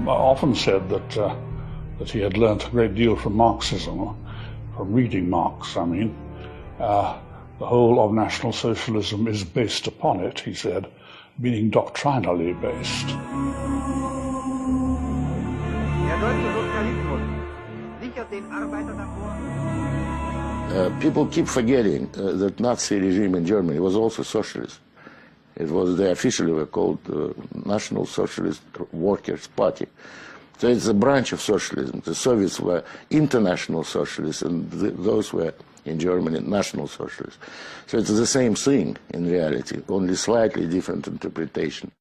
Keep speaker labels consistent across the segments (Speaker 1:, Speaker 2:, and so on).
Speaker 1: often said that he had learnt a great deal from Marxism, from reading Marx, I mean. The whole of National Socialism is based upon it, he said, meaning doctrinally based.
Speaker 2: People keep forgetting that Nazi regime in Germany was also socialist. They officially were called National Socialist Workers' Party. So it's a branch of socialism. The Soviets were international socialists, and those were, in Germany, national socialists. So it's the same thing in reality, only slightly different interpretation.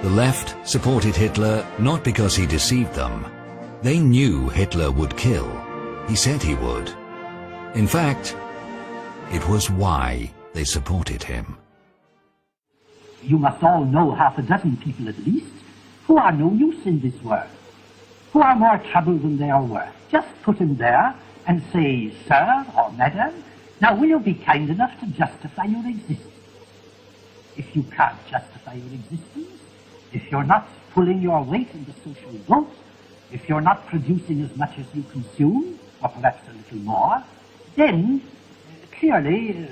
Speaker 3: The left supported Hitler not because he deceived them. They knew Hitler would kill. He said he would. In fact, it was why they supported him.
Speaker 4: You must all know half a dozen people at least who are no use in this world, who are more trouble than they are worth. Just put them there and say, sir or madam, now will you be kind enough to justify your existence? If you can't justify your existence, if you're not pulling your weight in the social vote, if you're not producing as much as you consume, or perhaps a little more, then clearly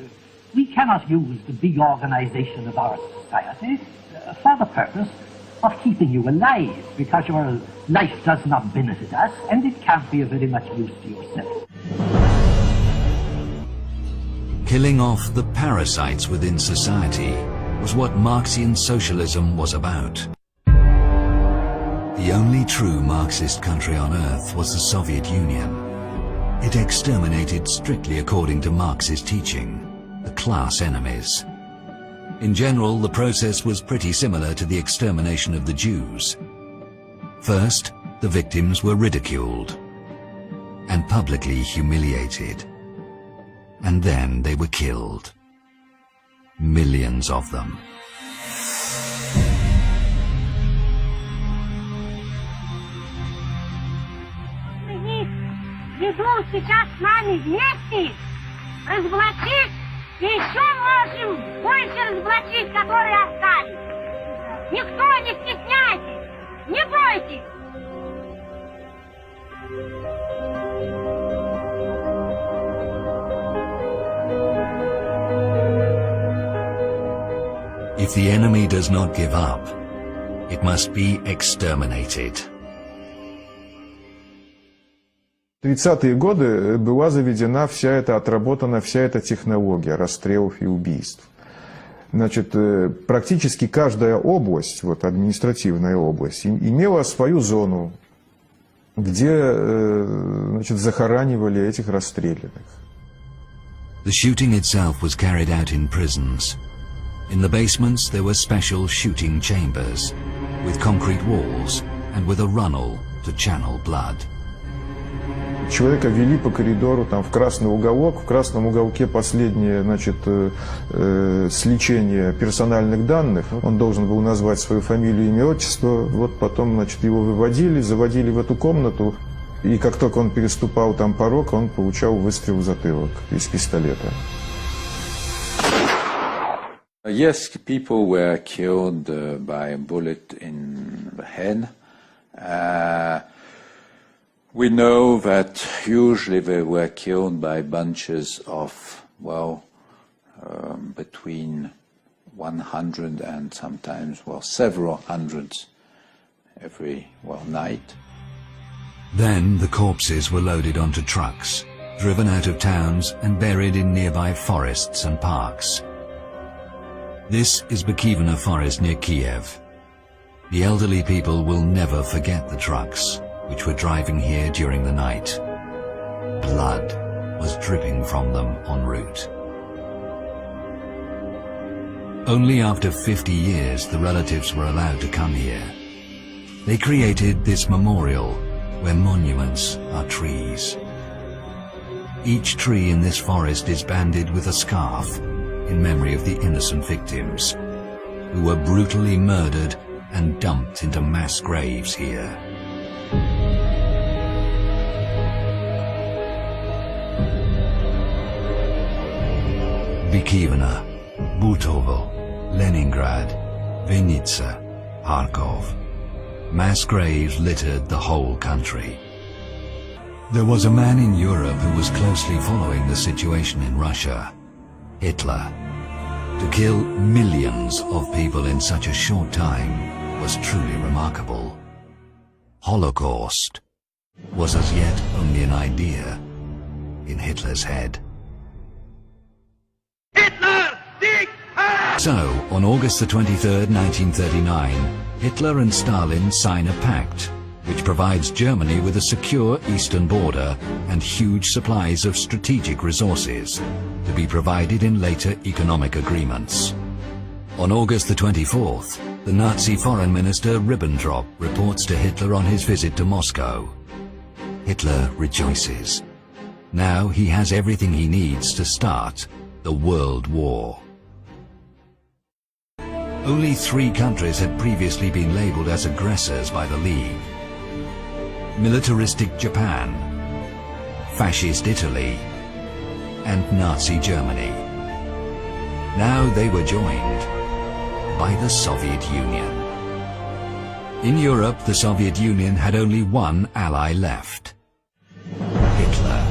Speaker 4: we cannot use the big organization of our society for the purpose of keeping you alive, because your life does not benefit us and it can't be of very much use to yourself.
Speaker 3: Killing off the parasites within society was what Marxian socialism was about. The only true Marxist country on earth was the Soviet Union. It exterminated strictly according to Marxist teaching, the class enemies. In general, the process was pretty similar to the extermination of the Jews. First, the victims were ridiculed and publicly humiliated. And then they were killed. Millions of them.
Speaker 5: Ведут сейчас с нами вместе разоблачить и еще можем больше разоблачить, которые остались. Никто не стесняйтесь, не бойтесь.
Speaker 3: If the enemy does not give up, it must be exterminated.
Speaker 6: В 30-е годы была заведена отработана вся эта технология расстрелов и убийств. Значит, практически каждая область, административная область, имела свою зону, где, захоранивали этих расстрелянных.
Speaker 3: The shooting itself was carried out in prisons. In the basements there were special shooting chambers, with concrete walls and with a runnel to channel blood.
Speaker 6: Человека вели по коридору в красный уголок, в красном уголке последнее, сличение персональных данных. Он должен был назвать свою фамилию, имя, отчество. Потом, его выводили, заводили в эту комнату. И как только он переступал порог, он получал выстрел в затылок из пистолета.
Speaker 7: Yes, people were killed by a bullet in the head. We know that usually they were killed by bunches of, between 100 and sometimes, several hundreds every, night.
Speaker 3: Then the corpses were loaded onto trucks, driven out of towns and buried in nearby forests and parks. This is Bukivina Forest near Kiev. The elderly people will never forget the trucks which were driving here during the night. Blood was dripping from them en route. Only after 50 years the relatives were allowed to come here. They created this memorial where monuments are trees. Each tree in this forest is banded with a scarf in memory of the innocent victims who were brutally murdered and dumped into mass graves here. Bykivna, Butovo, Leningrad, Vinnytsia, Kharkov. Mass graves littered the whole country. There was a man in Europe who was closely following the situation in Russia, Hitler. To kill millions of people in such a short time was truly remarkable. Holocaust was as yet only an idea in Hitler's head. So, on August the 23rd, 1939, Hitler and Stalin sign a pact which provides Germany with a secure eastern border and huge supplies of strategic resources to be provided in later economic agreements. On August the 24th, the Nazi foreign minister Ribbentrop reports to Hitler on his visit to Moscow. Hitler rejoices. Now he has everything he needs to start the World War. Only 3 countries had previously been labeled as aggressors by the League: militaristic Japan, fascist Italy, and Nazi Germany. Now they were joined by the Soviet Union. In Europe, the Soviet Union had only one ally left: Hitler.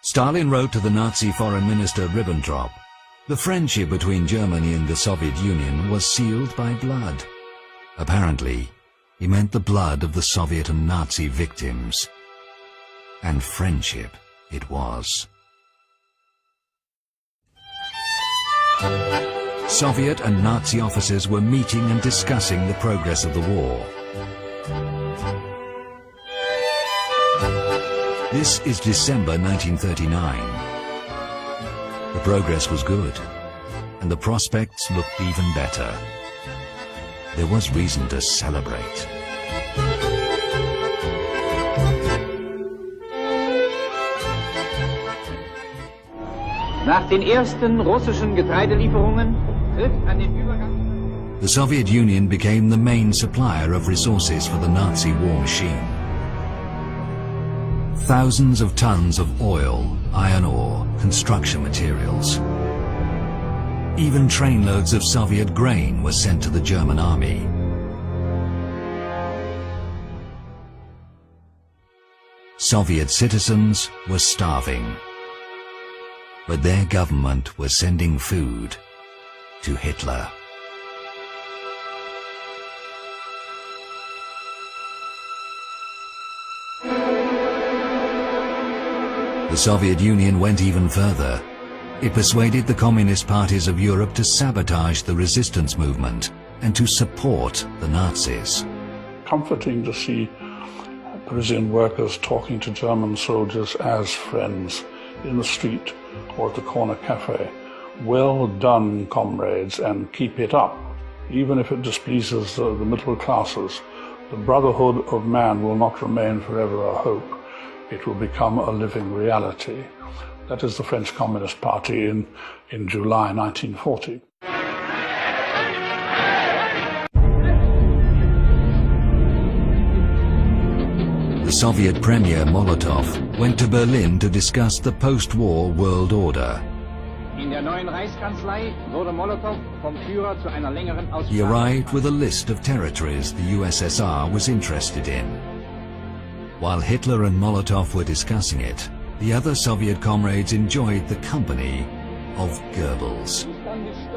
Speaker 3: Stalin wrote to the Nazi foreign minister Ribbentrop, the friendship between Germany and the Soviet Union was sealed by blood. Apparently, he meant the blood of the Soviet and Nazi victims. And friendship it was. Soviet and Nazi officers were meeting and discussing the progress of the war. This is December 1939. The progress was good, and the prospects looked even better. There was reason to celebrate.
Speaker 8: Nach den ersten russischen Getreidelieferungen trifft an den Übergang.
Speaker 3: The Soviet Union became the main supplier of resources for the Nazi war machine. Thousands of tons of oil, iron ore, construction materials. Even trainloads of Soviet grain were sent to the German army. Soviet citizens were starving, but their government was sending food to Hitler. The Soviet Union went even further. It persuaded the communist parties of Europe to sabotage the resistance movement and to support the Nazis.
Speaker 1: Comforting to see Parisian workers talking to German soldiers as friends in the street or at the corner cafe. Well done, comrades, and keep it up, even if it displeases the middle classes. The brotherhood of man will not remain forever a hope. It will become a living reality. That is the French Communist Party in July 1940.
Speaker 3: The Soviet Premier Molotov went to Berlin to discuss the post-war world order.
Speaker 8: In der neuen Reichskanzlei wurde Molotow vom Führer zu einer längeren Aussprache.
Speaker 3: He arrived with a list of territories the USSR was interested in. While Hitler and Molotov were discussing it, the other Soviet comrades enjoyed the company of Goebbels,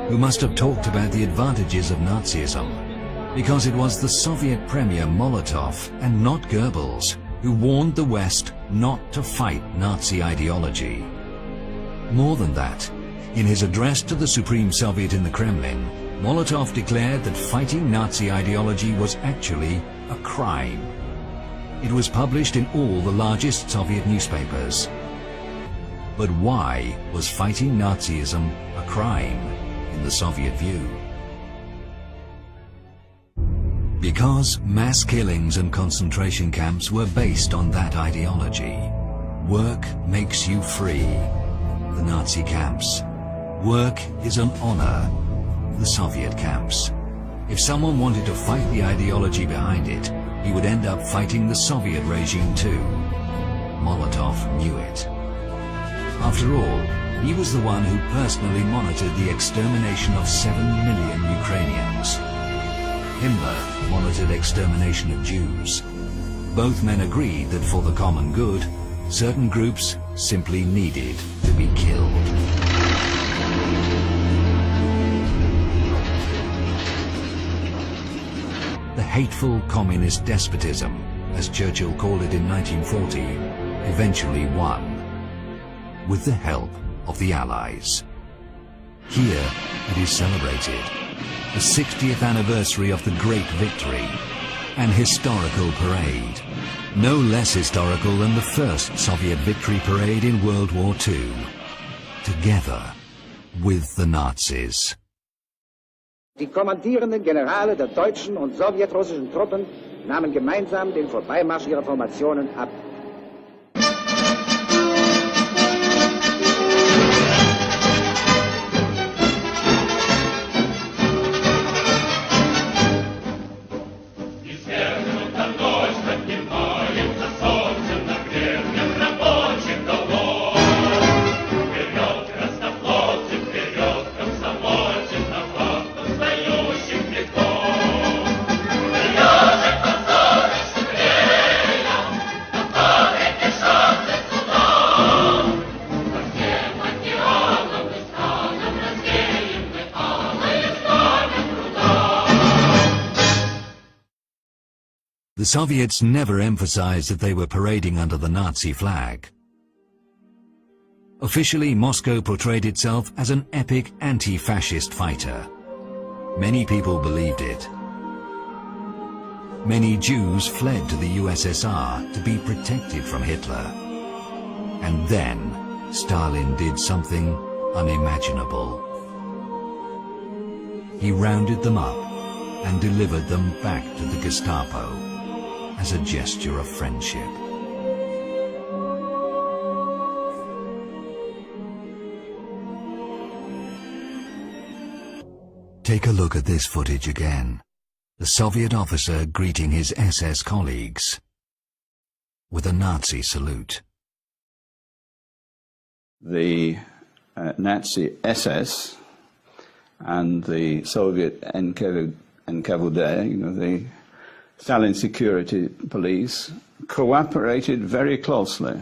Speaker 3: who must have talked about the advantages of Nazism, because it was the Soviet Premier Molotov and not Goebbels who warned the West not to fight Nazi ideology. More than that, in his address to the Supreme Soviet in the Kremlin, Molotov declared that fighting Nazi ideology was actually a crime. It was published in all the largest Soviet newspapers. But why was fighting Nazism a crime in the Soviet view? Because mass killings and concentration camps were based on that ideology. Work makes you free, the Nazi camps. Work is an honor, the Soviet camps. If someone wanted to fight the ideology behind it, he would end up fighting the Soviet regime too. Molotov knew it. After all, he was the one who personally monitored the extermination of 7 million Ukrainians. Himmler monitored extermination of Jews. Both men agreed that for the common good, certain groups simply needed to be killed. The hateful communist despotism, as Churchill called it in 1940, eventually won, with the help of the Allies. Here it is celebrated, the 60th anniversary of the Great Victory, an historical parade, no less historical than the first Soviet victory parade in World War II, together with the Nazis.
Speaker 8: Die kommandierenden Generale der deutschen und sowjetrussischen Truppen nahmen gemeinsam den Vorbeimarsch ihrer Formationen ab.
Speaker 3: The Soviets never emphasized that they were parading under the Nazi flag. Officially, Moscow portrayed itself as an epic anti-fascist fighter. Many people believed it. Many Jews fled to the USSR to be protected from Hitler. And then Stalin did something unimaginable. He rounded them up and delivered them back to the Gestapo as a gesture of friendship. Take a look at this footage again. The Soviet officer greeting his SS colleagues with a Nazi salute.
Speaker 7: The Nazi SS and the Soviet NKVD, the Stalin security police, cooperated very closely.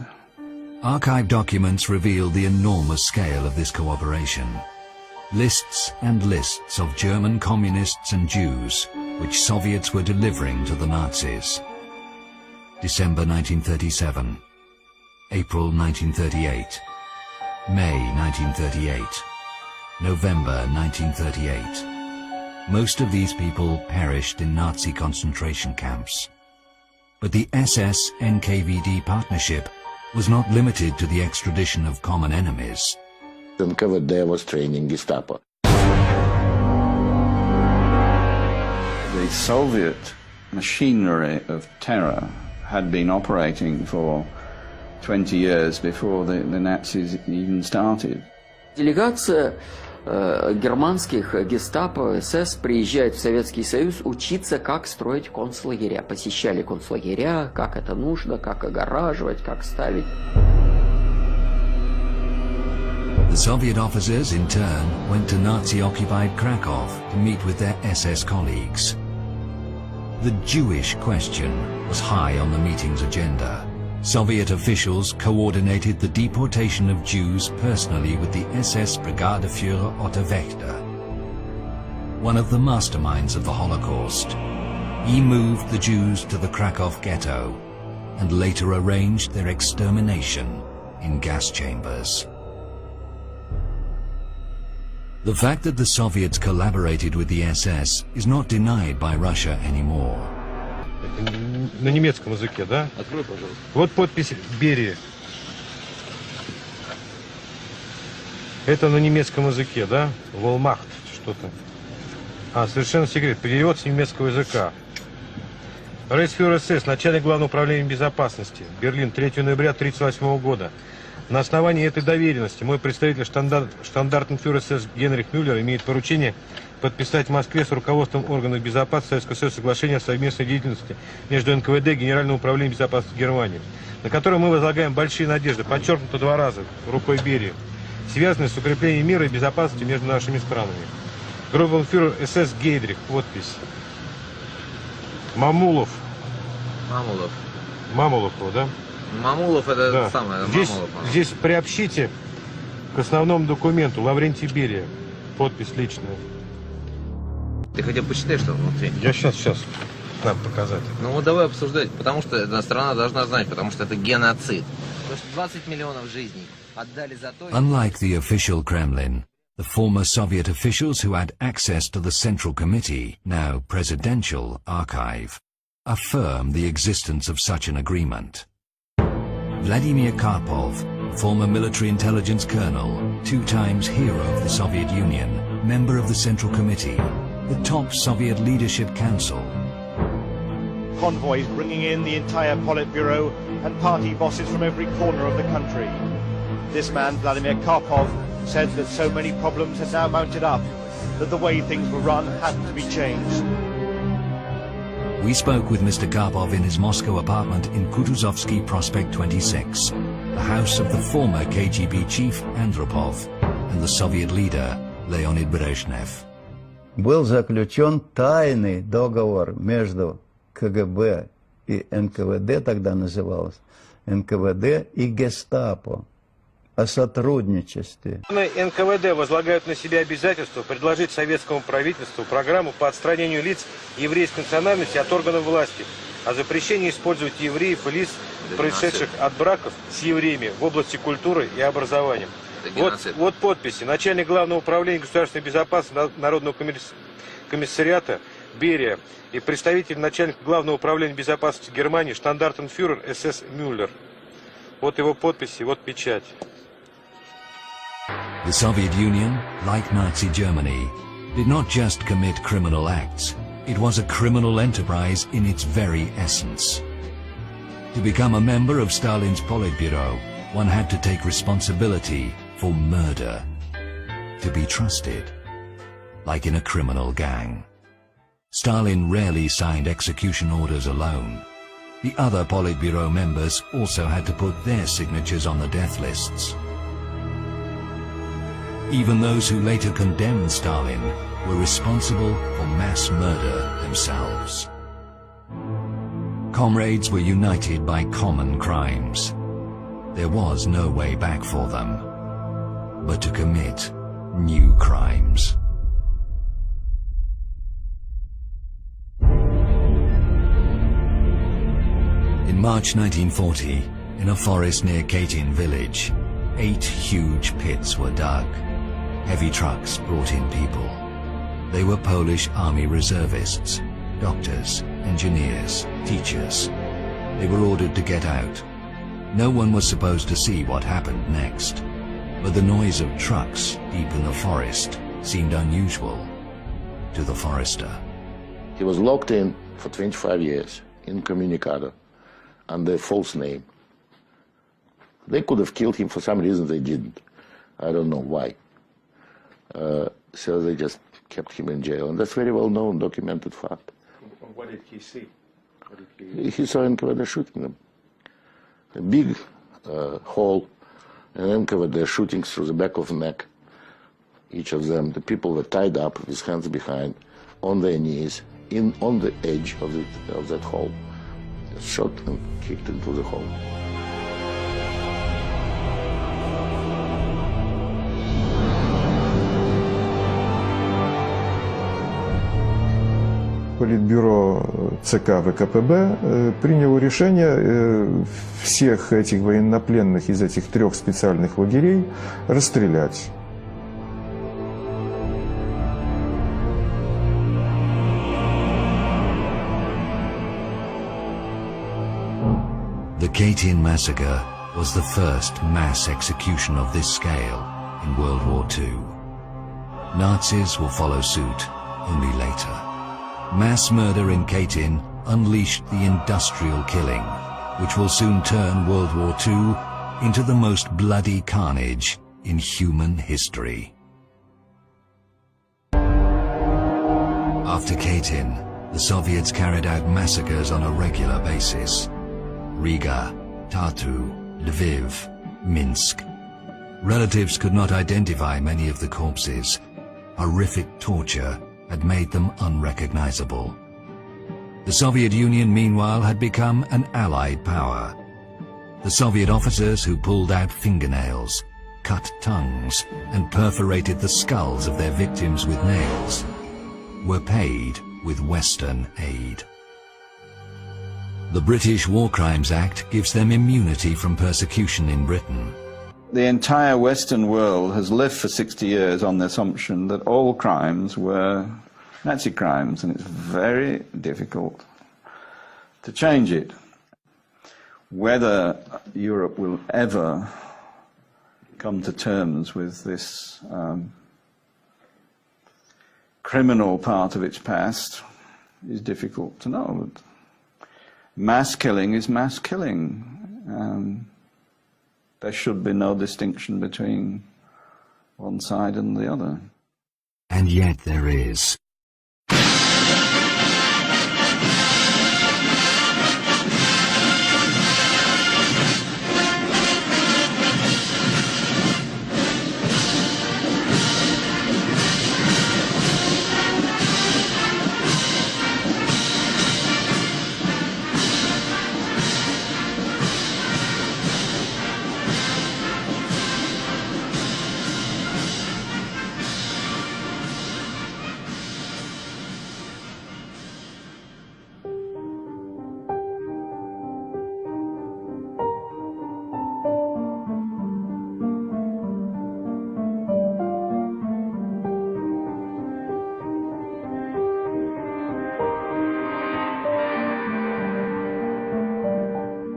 Speaker 3: Archive documents reveal the enormous scale of this cooperation. Lists and lists of German communists and Jews which Soviets were delivering to the Nazis. December 1937, April 1938, May 1938, November 1938. Most of these people perished in Nazi concentration camps. But the SS-NKVD partnership was not limited to the extradition of common enemies.
Speaker 2: NKVD was training Gestapo.
Speaker 7: The Soviet machinery of terror had been operating for 20 years before the Nazis even started.
Speaker 9: Делегация германских гестапо, СС приезжает в Советский Союз учиться, как строить концлагеря. Посещали концлагеря, как это нужно, как огораживать, как ставить.
Speaker 3: The Soviet officers, in turn, went to Nazi-occupied Krakow to meet with their SS colleagues. The Jewish question was high on the meeting's agenda. Soviet officials coordinated the deportation of Jews personally with the SS Brigadeführer Otto Wächter, one of the masterminds of the Holocaust. He moved the Jews to the Krakow ghetto and later arranged their extermination in gas chambers. The fact that the Soviets collaborated with the SS is not denied by Russia anymore.
Speaker 10: На немецком языке, да?
Speaker 2: Открой, пожалуйста.
Speaker 10: Вот подпись Берии. Это на немецком языке, да? Волмахт, что-то. Совершенно секрет. Перевод с немецкого языка. Рейхсфюрер СС, начальник Главного управления безопасности. Берлин, 3 ноября 1938 года. На основании этой доверенности мой представитель штандартенфюрер СС Генрих Мюллер имеет поручение подписать в Москве с руководством органов безопасности Советского Союза соглашение о совместной деятельности между НКВД и Генеральным управлением безопасности Германии, на которое мы возлагаем большие надежды, подчеркнуто 2 раза рукой Берии, связанные с укреплением мира и безопасности между нашими странами. Группенфюрер СС Гейдрих, подпись. Мамулов. Мамулов, да?
Speaker 11: Мамулов это
Speaker 10: да.
Speaker 11: самое.
Speaker 10: Здесь приобщите к основному документу Лаврентий Берия. Подпись личная.
Speaker 11: Ты хотя бы почитай, что внутри.
Speaker 10: Я сейчас. Надо показать.
Speaker 11: Ну вот давай обсуждать, потому что эта страна должна знать, потому что это геноцид. Потому что 20 миллионов жизней отдали за то...
Speaker 3: Unlike the official Kremlin, the former Soviet officials who had access to the Central Committee, now Presidential Archive, affirm the existence of such an agreement. Vladimir Karpov, former military intelligence colonel, 2 times hero of the Soviet Union, member of the Central Committee, the top Soviet Leadership Council.
Speaker 12: Convoys bringing in the entire Politburo and party bosses from every corner of the country. This man, Vladimir Karpov, said that so many problems had now mounted up, that the way things were run had to be changed.
Speaker 3: We spoke with Mr. Karpov in his Moscow apartment in Kutuzovsky Prospect 26, the house of the former KGB chief Andropov and the Soviet leader Leonid Brezhnev.
Speaker 13: Был заключен тайный договор между КГБ и НКВД, тогда называлось, НКВД и Гестапо, о сотрудничестве.
Speaker 10: НКВД возлагают на себя обязательство предложить советскому правительству программу по отстранению лиц еврейской национальности от органов власти, о запрещении использовать евреев и лиц, происшедших от браков с евреями в области культуры и образования. Вот подписи. Начальник Главного управления государственной безопасности Народного комиссариата Берия и представитель начальника Главного управления безопасности Германии штандартенфюрер СС Мюллер. Вот его подписи, вот печать.
Speaker 3: The Soviet Union, like Nazi Germany, did not just commit criminal acts, it was a criminal enterprise in its very essence. To become a member of Stalin's Politburo, one had to take responsibility for murder. To be trusted, like in a criminal gang. Stalin rarely signed execution orders alone. The other Politburo members also had to put their signatures on the death lists. Even those who later condemned Stalin were responsible for mass murder themselves. Comrades were united by common crimes. There was no way back for them, but to commit new crimes. In March 1940, in a forest near Katyn village, 8 huge pits were dug. Heavy trucks brought in people. They were Polish army reservists, doctors, engineers, teachers. They were ordered to get out. No one was supposed to see what happened next, but the noise of trucks deep in the forest seemed unusual to the forester.
Speaker 2: He was locked in for 25 years, incommunicado, under a false name. They could have killed him. For some reason they didn't. I don't know why. So they just kept him in jail, and that's very well known, documented fact.
Speaker 10: What did he see?
Speaker 2: He saw NKVD shooting them. A big hole, and NKVD shooting through the back of the neck. Each of them, the people were tied up with hands behind, on their knees, on the edge of that hole. Shot and kicked into the hole.
Speaker 6: Политбюро ЦК ВКПБ приняло решение всех этих военнопленных из этих 3 специальных лагерей расстрелять.
Speaker 3: The Katyn massacre was the first mass execution of this scale in World War II. Nazis will follow suit only later. Mass murder in Katyn unleashed the industrial killing, which will soon turn World War II into the most bloody carnage in human history. After Katyn, the Soviets carried out massacres on a regular basis. Riga, Tartu, Lviv, Minsk. Relatives could not identify many of the corpses. Horrific torture had made them unrecognizable. The Soviet Union, meanwhile, had become an allied power. The Soviet officers who pulled out fingernails, cut tongues, and perforated the skulls of their victims with nails were paid with Western aid. The British War Crimes Act gives them immunity from persecution in Britain.
Speaker 14: The entire Western world has lived for 60 years on the assumption that all crimes were Nazi crimes, and it's very difficult to change it. Whether Europe will ever come to terms with this criminal part of its past is difficult to know. But mass killing is mass killing. There should be no distinction between one side and the other.
Speaker 3: And yet there is.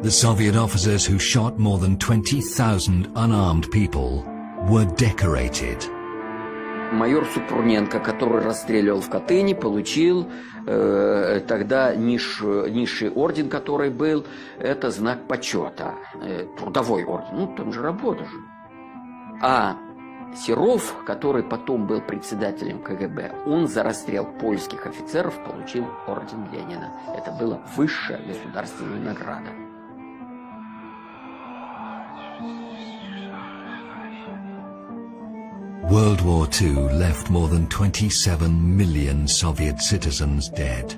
Speaker 3: The Soviet officers who shot more than 20,000 unarmed people were decorated.
Speaker 9: Майор Супруненко, который расстреливал в Катыни, получил тогда низший орден, который был, это знак почета, трудовой орден, ну там же работа же. А Серов, который потом был председателем КГБ, он за расстрел польских офицеров получил орден Ленина. Это была высшая государственная награда.
Speaker 3: World War II left more than 27 million Soviet citizens dead.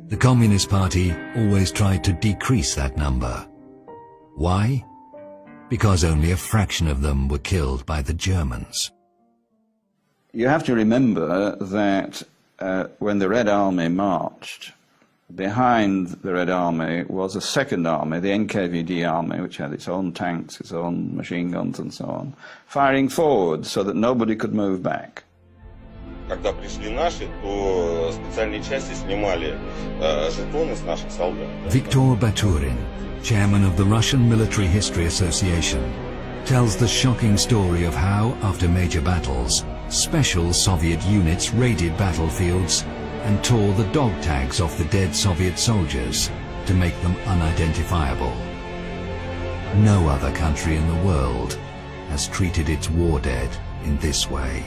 Speaker 3: The Communist Party always tried to decrease that number. Why? Because only a fraction of them were killed by the Germans.
Speaker 14: You have to remember that when the Red Army marched, behind the Red Army was a second army, the NKVD army, which had its own tanks, its own machine guns and so on, firing forward so that nobody could move back.
Speaker 15: Когда пришли наши, то специальные части снимали жетоны с наших солдат.
Speaker 3: Viktor Baturin, chairman of the Russian Military History Association, tells the shocking story of how, after major battles, special Soviet units raided battlefields and tore the dog tags off the dead Soviet soldiers to make them unidentifiable. No other country in the world has treated its war dead in this way.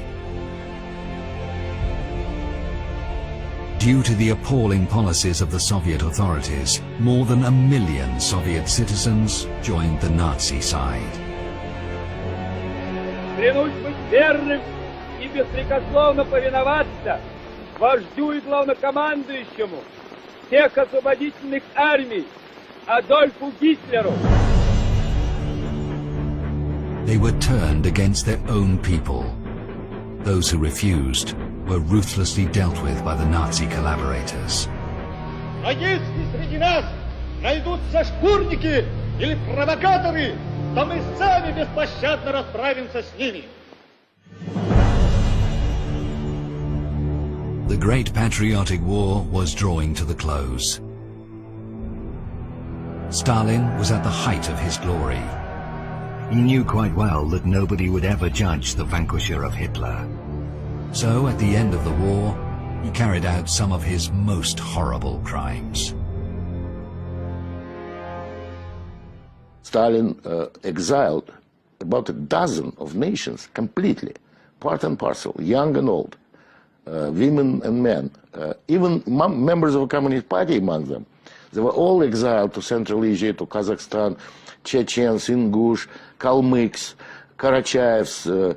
Speaker 3: Due to the appalling policies of the Soviet authorities, more than 1 million Soviet citizens joined the Nazi side.
Speaker 16: Клянусь быть верным и беспрекословно повиноваться вождю и главнокомандующему всех освободительных армий Адольфу Гитлеру.
Speaker 3: They were turned against their own people. Those who refused were ruthlessly dealt with by the Nazi collaborators.
Speaker 16: А если среди нас найдутся шкурники или провокаторы, то мы сами беспощадно расправимся с ними.
Speaker 3: The Great Patriotic War was drawing to the close. Stalin was at the height of his glory. He knew quite well that nobody would ever judge the vanquisher of Hitler. So, at the end of the war, he carried out some of his most horrible crimes.
Speaker 2: Stalin exiled about a dozen of nations completely, part and parcel, young and old, women and men, even members of the Communist Party among them. They were all exiled to Central Asia, to Kazakhstan, Chechens, Ingush, Kalmyks, Karachaevs,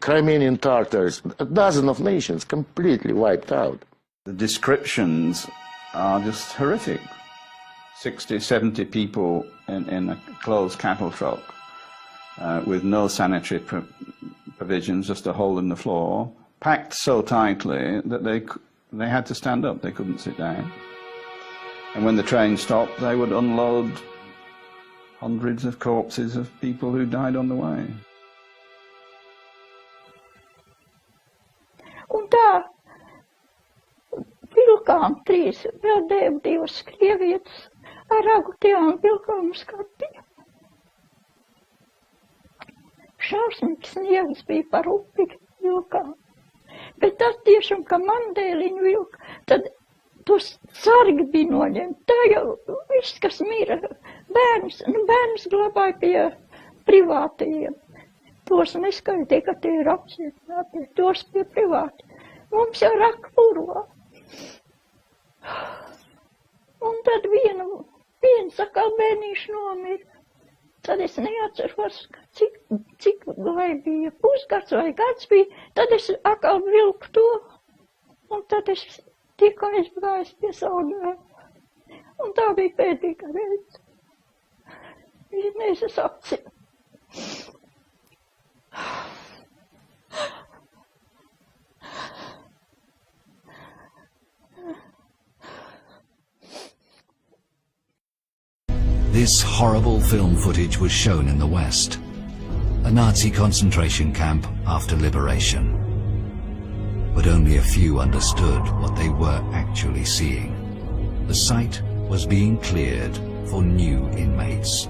Speaker 2: Crimean Tatars, a dozen of nations completely wiped out.
Speaker 14: The descriptions are just horrific. 60, 70 people in a closed cattle truck with no sanitary provisions, just a hole in the floor, packed so tightly that they had to stand up, they couldn't sit down. And when the train stopped, they would unload hundreds of corpses of people who died on the way.
Speaker 17: Un tā vilkām trīs, vēl divas krievietes ar ragutiem vilkām skatīja. Šausmīgs sniegs bija par upi vilkām. Bet tas tiešām, ka man dēliņu vilka, tad tos sargi bija noņemti. Tā jau viss, kas mira, bērns glabāja pie privātajiem. Tos neskaitīja, ka tie ir apcietināti, tos pie privāti. Mums jau raka purvā. Un tad viens atkal bērnīši nomira. Tad es neatceros, cik vai bija pusgads vai gads bija. Tad es atkal vilku to. Un tad es tikai aizgājis pie savu dēlu. Un tā bija pēdīga reize. Mēs es apcinu.
Speaker 3: This horrible film footage was shown in the West, a Nazi concentration camp after liberation. But only a few understood what they were actually seeing. The site was being cleared for new inmates.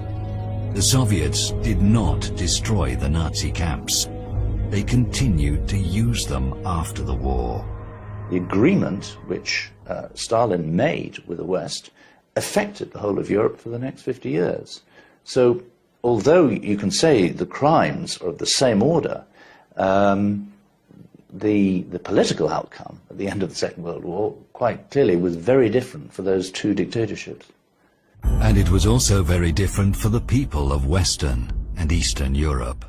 Speaker 3: The Soviets did not destroy the Nazi camps. They continued to use them after the war.
Speaker 18: The agreement which Stalin made with the West affected the whole of Europe for the next 50 years. So, although you can say the crimes are of the same order, the political outcome at the end of the Second World War quite clearly was very different for those two dictatorships.
Speaker 3: And it was also very different for the people of Western and Eastern Europe.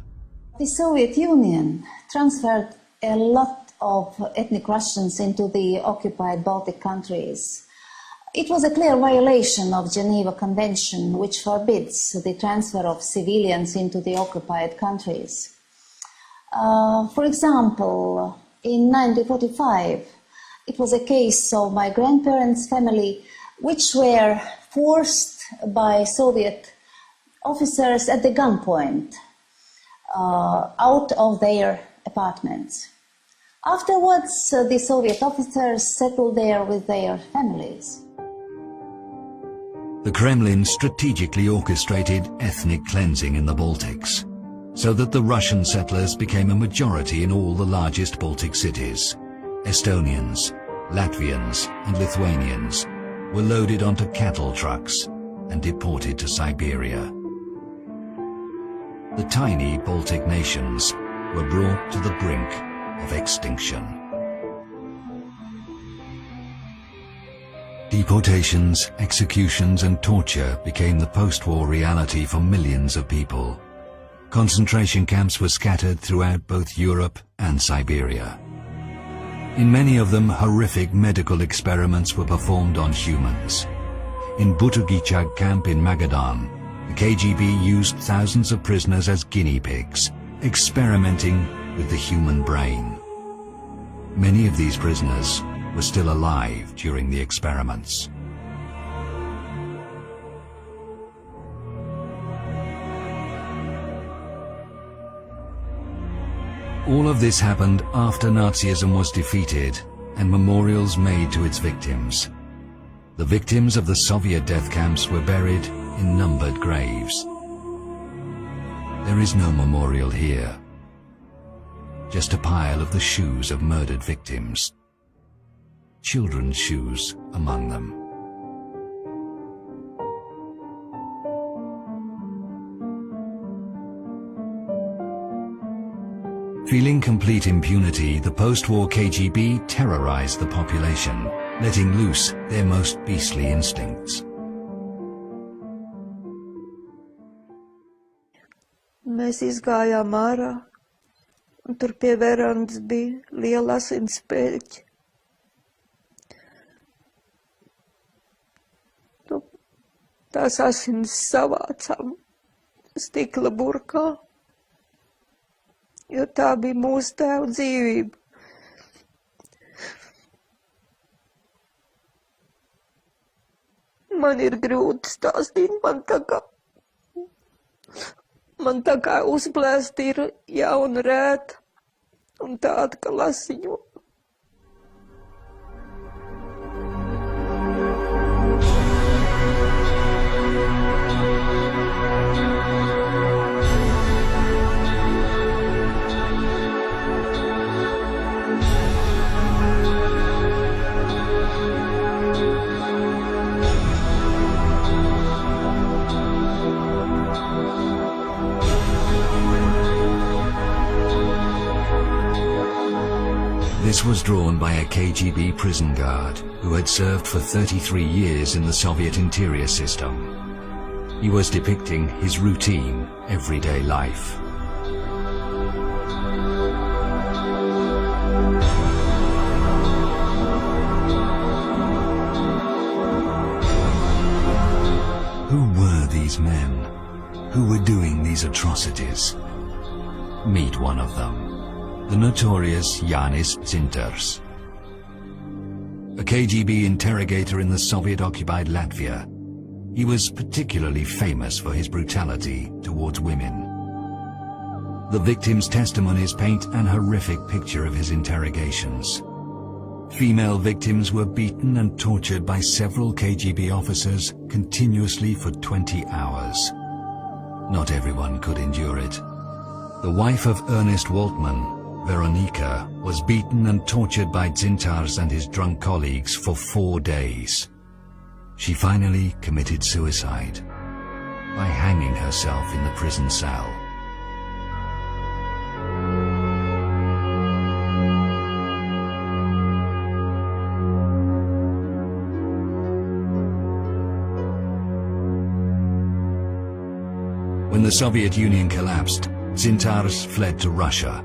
Speaker 19: The Soviet Union transferred a lot of ethnic Russians into the occupied Baltic countries. It was a clear violation of Geneva Convention, which forbids the transfer of civilians into the occupied countries. For example, in 1945, it was a case of my grandparents' family, which were forced by Soviet officers at the gunpoint out of their apartments. Afterwards, the Soviet officers settled there with their families.
Speaker 3: The Kremlin strategically orchestrated ethnic cleansing in the Baltics, so that the Russian settlers became a majority in all the largest Baltic cities. Estonians, Latvians and Lithuanians were loaded onto cattle trucks and deported to Siberia. The tiny Baltic nations were brought to the brink of extinction. Deportations, executions and torture became the post-war reality for millions of people. Concentration camps were scattered throughout both Europe and Siberia. In many of them, horrific medical experiments were performed on humans. In Butugichag camp in Magadan, the KGB used thousands of prisoners as guinea pigs, experimenting with the human brain. Many of these prisoners were still alive during the experiments. All of this happened after Nazism was defeated and memorials made to its victims. The victims of the Soviet death camps were buried in numbered graves. There is no memorial here, just a pile of the shoes of murdered victims, children's shoes among them. Feeling complete impunity, the post-war KGB terrorized the population, letting loose their most beastly instincts.
Speaker 17: Mēs izgājām ārā, un tur pie verandas bija liela asinspēķi. Tās asins savācām stikla burkā, jo tā bija mūsu tēva dzīvība. Man ir grūti stāstīt, man tā kā uzplēst ir jauna rēta un tāda, ka lasiņo.
Speaker 3: This was drawn by a KGB prison guard who had served for 33 years in the Soviet interior system. He was depicting his routine, everyday life. Who were these men? Who were doing these atrocities? Meet one of them. The notorious Yanis Dzintars. A KGB interrogator in the Soviet-occupied Latvia, he was particularly famous for his brutality towards women. The victims' testimonies paint an horrific picture of his interrogations. Female victims were beaten and tortured by several KGB officers continuously for 20 hours. Not everyone could endure it. The wife of Ernest Waltman, Veronika, was beaten and tortured by Dzintars and his drunk colleagues for 4 days. She finally committed suicide by hanging herself in the prison cell. When the Soviet Union collapsed, Dzintars fled to Russia.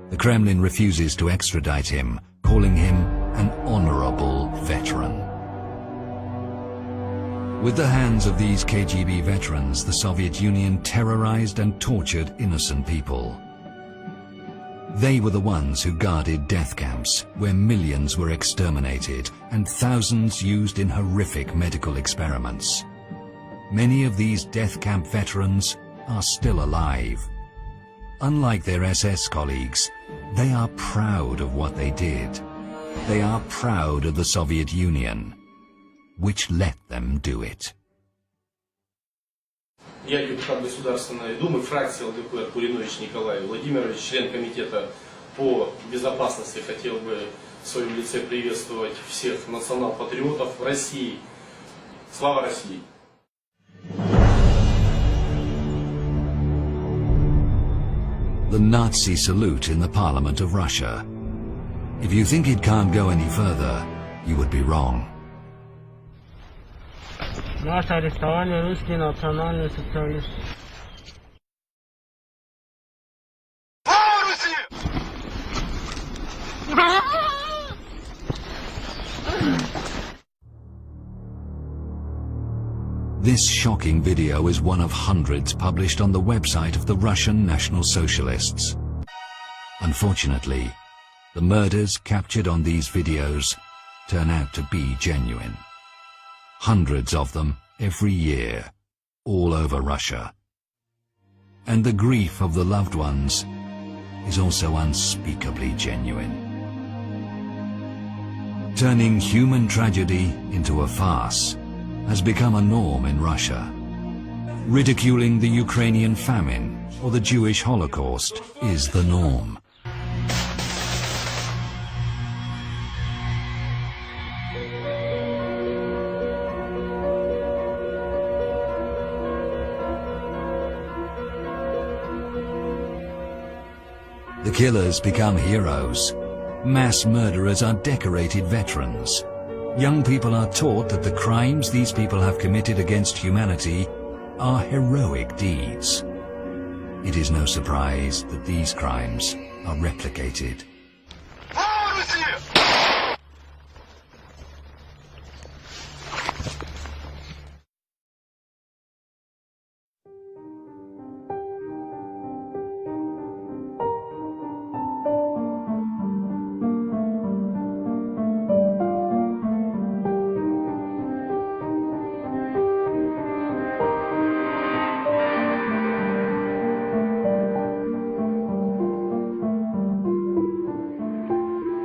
Speaker 3: The Kremlin refuses to extradite him, calling him an honorable veteran. With the hands of these KGB veterans, the Soviet Union terrorized and tortured innocent people. They were the ones who guarded death camps, where millions were exterminated and thousands used in horrific medical experiments. Many of these death camp veterans are still alive. Unlike their SS colleagues, they are proud of what they did. They are proud of the Soviet Union, which let them do it.
Speaker 20: Я депутат Государственной Думы, фракции ЛДПР Куринович Николай Владимирович, член комитета по безопасности, хотел бы в своем лице приветствовать всех национал-патриотов России. Слава России!
Speaker 3: The Nazi salute in the Parliament of Russia. If you think it can't go any further, you would be wrong.
Speaker 21: Наше арестовали русские национальные социалисты.
Speaker 3: This shocking video is one of hundreds published on the website of the Russian National Socialists. Unfortunately, the murders captured on these videos turn out to be genuine. Hundreds of them every year, all over Russia. And the grief of the loved ones is also unspeakably genuine. Turning human tragedy into a farce has become a norm in Russia. Ridiculing the Ukrainian famine or the Jewish Holocaust is the norm. The killers become heroes. Mass murderers are decorated veterans. Young people are taught that the crimes these people have committed against humanity are heroic deeds. It is no surprise that these crimes are replicated.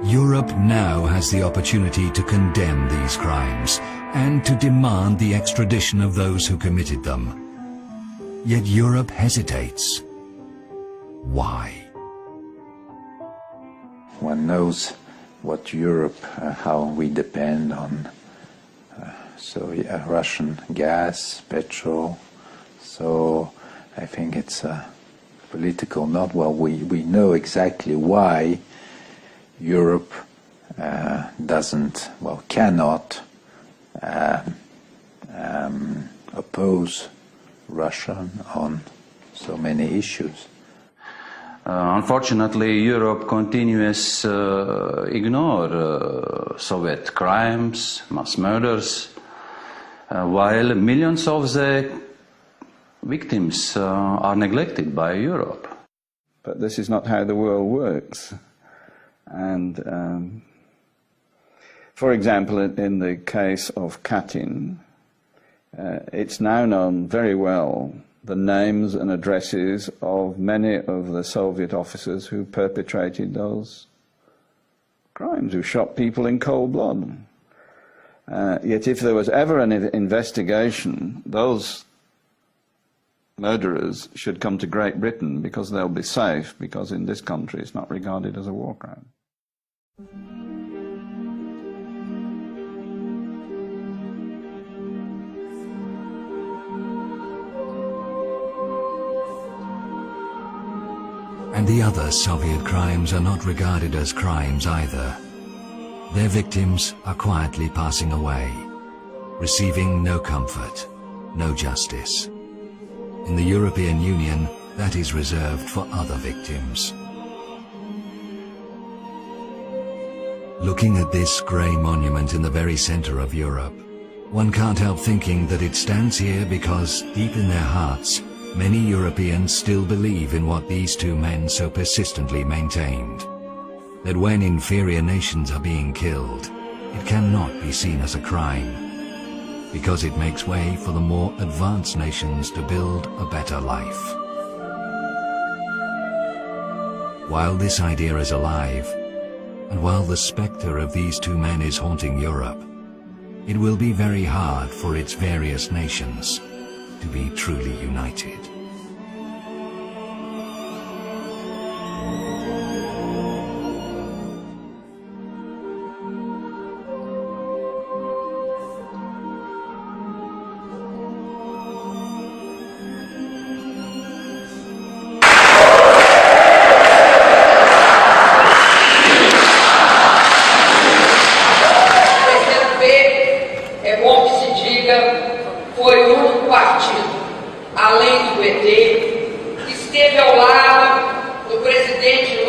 Speaker 3: Europe now has the opportunity to condemn these crimes and to demand the extradition of those who committed them. Yet Europe hesitates. Why?
Speaker 7: One knows what Europe, how we depend on Russian gas, petrol. So I think it's a political not well. We know exactly why Europe cannot oppose Russia on so many issues.
Speaker 14: Unfortunately, Europe continues ignore Soviet crimes, mass murders, while millions of the victims are neglected by Europe. But this is not how the world works. And for example, in the case of Katyn, it's now known very well the names and addresses of many of the Soviet officers who perpetrated those crimes, who shot people in cold blood. Yet if there was ever an investigation, those murderers should come to Great Britain because they'll be safe, because in this country it's not regarded as a war crime.
Speaker 3: And the other Soviet crimes are not regarded as crimes either. Their victims are quietly passing away, receiving no comfort, no justice. In the European Union, that is reserved for other victims. Looking at this grey monument in the very center of Europe, one can't help thinking that it stands here because deep in their hearts, many Europeans still believe in what these two men so persistently maintained. That when inferior nations are being killed, it cannot be seen as a crime, because it makes way for the more advanced nations to build a better life. While this idea is alive, and while the spectre of these two men is haunting Europe, it will be very hard for its various nations to be truly united.
Speaker 4: Foi o único partido, além do PT, que esteve ao lado do presidente